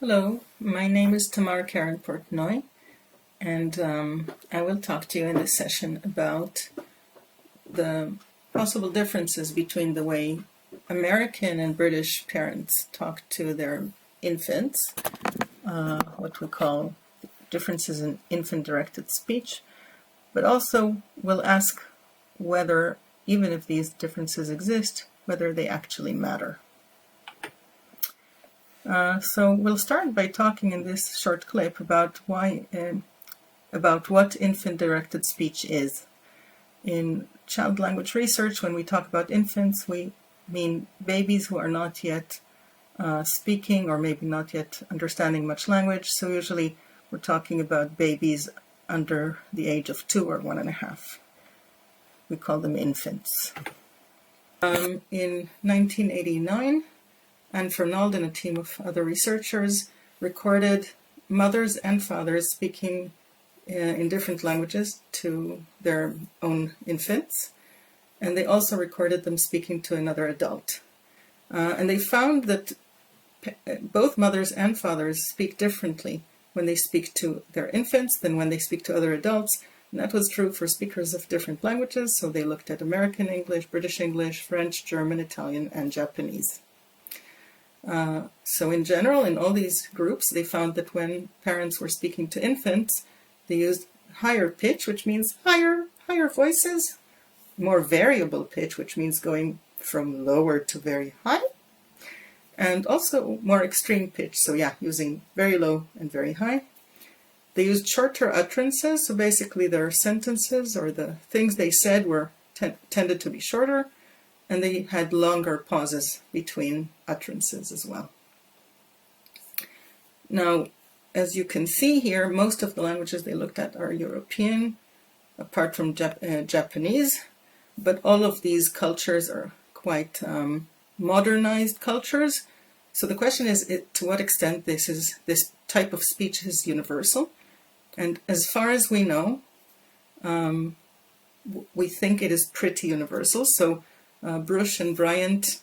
Hello, my name is Tamar Keren-Portnoy, and I will talk to you in this session about the possible differences between the way American and British parents talk to their infants, what we call differences in infant-directed speech, but also we'll ask whether, even if these differences exist, whether they actually matter. So we'll start by talking in this short clip about what infant-directed speech is. In child language research, when we talk about infants, we mean babies who are not yet speaking or maybe not yet understanding much language. So usually we're talking about babies under the age of 2 or 1.5. We call them infants. In 1989, Anne Fernald and a team of other researchers recorded mothers and fathers speaking in different languages to their own infants, and they also recorded them speaking to another adult. And they found that both mothers and fathers speak differently when they speak to their infants than when they speak to other adults. And that was true for speakers of different languages, so they looked at American English, British English, French, German, Italian, and Japanese. So in general, in all these groups, they found that when parents were speaking to infants, they used higher pitch, which means higher voices, more variable pitch, which means going from lower to very high, and also more extreme pitch, so using very low and very high. They used shorter utterances, so basically their sentences or the things they said were tended to be shorter, and they had longer pauses between utterances as well. Now, as you can see here, most of the languages they looked at are European, apart from Japanese, but all of these cultures are quite modernized cultures. So the question is to what extent this type of speech is universal. And as far as we know, we think it is pretty universal. So Brush and Bryant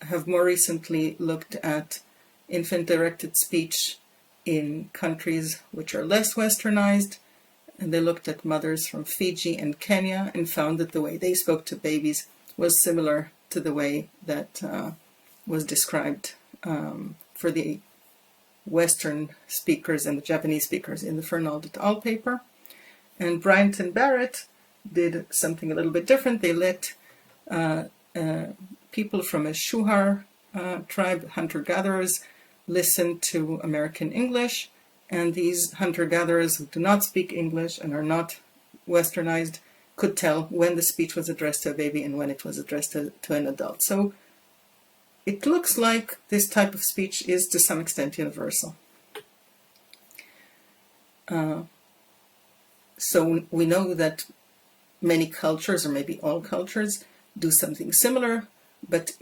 have more recently looked at infant-directed speech in countries which are less westernized, and they looked at mothers from Fiji and Kenya and found that the way they spoke to babies was similar to the way that was described for the Western speakers and the Japanese speakers in the Fernald et al. Paper. And Bryant and Barrett did something a little bit different. They let people from a Shuar tribe, hunter-gatherers, listen to American English, and these hunter-gatherers who do not speak English and are not westernized could tell when the speech was addressed to a baby and when it was addressed to an adult. So it looks like this type of speech is to some extent universal. So we know that many cultures, or maybe all cultures, do something similar, but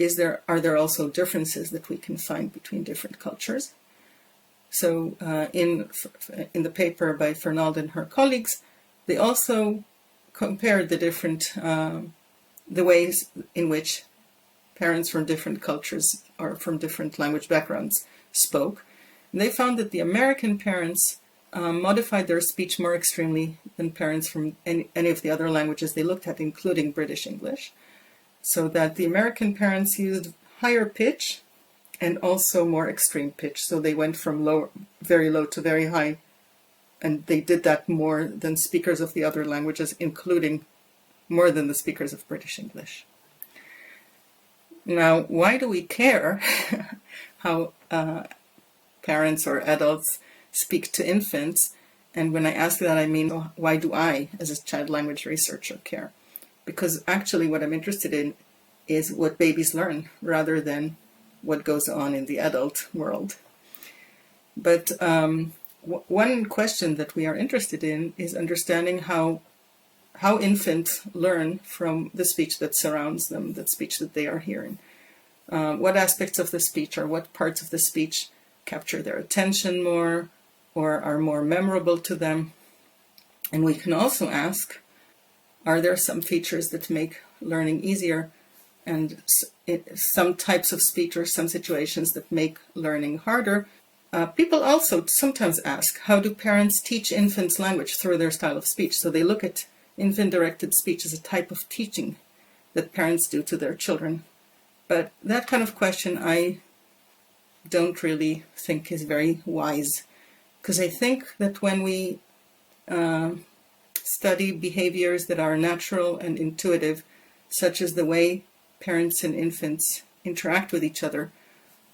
are there also differences that we can find between different cultures? So in the paper by Fernald and her colleagues, they also compared the ways in which parents from different cultures or from different language backgrounds spoke. And they found that the American parents modified their speech more extremely than parents from any of the other languages they looked at, including British English. So that the American parents used higher pitch and also more extreme pitch. So they went from very low to very high, and they did that more than speakers of the other languages, including more than the speakers of British English. Now, why do we care how parents or adults speak to infants? And when I ask that, I mean, why do I, as a child language researcher, care? Because actually what I'm interested in is what babies learn rather than what goes on in the adult world. But one question that we are interested in is understanding how infants learn from the speech that surrounds them, the speech that they are hearing. What aspects of the speech or what parts of the speech capture their attention more or are more memorable to them. And we can also ask, are there some features that make learning easier and some types of speech or some situations that make learning harder? People also sometimes ask, how do parents teach infants language through their style of speech? So they look at infant-directed speech as a type of teaching that parents do to their children. But that kind of question I don't really think is very wise, because I think that when we study behaviors that are natural and intuitive, such as the way parents and infants interact with each other,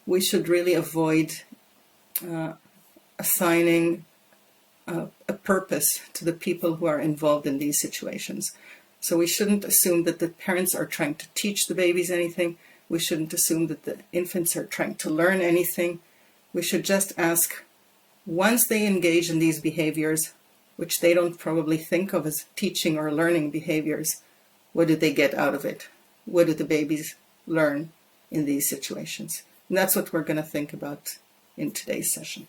we should really avoid assigning a purpose to the people who are involved in these situations. So we shouldn't assume that the parents are trying to teach the babies anything. We shouldn't assume that the infants are trying to learn anything. We should just ask, once they engage in these behaviors, which they don't probably think of as teaching or learning behaviors, what did they get out of it? What did the babies learn in these situations? And that's what we're going to think about in today's session.